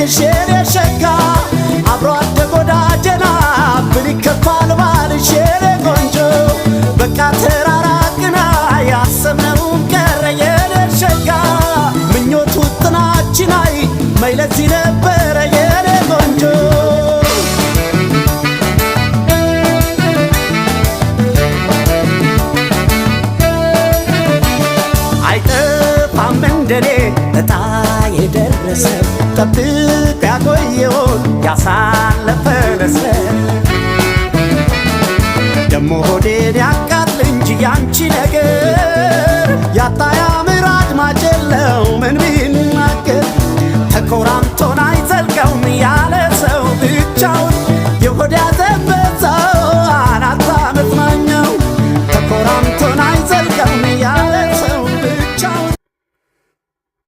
ልልሽ የኔ ሸጋ አብሮ አደግ ወዳጀና ብል ይከፋል ባልሽ የኔ ቆንጆ በቃ ተራራቅና ያሰብነውም ቀረ የኔ ሸጋ ምኞቱ ጥናችን አይ መይለዚህ ነበረ የኔ ቆንጆ አይጠፋም እንደኔ እጣ የደረሰ ጠብቅ ያቆየውን ያሳለፈለሰ ደሞ ሆዴን ያቃጥል እንጂ ያንቺ ነገር ያጣ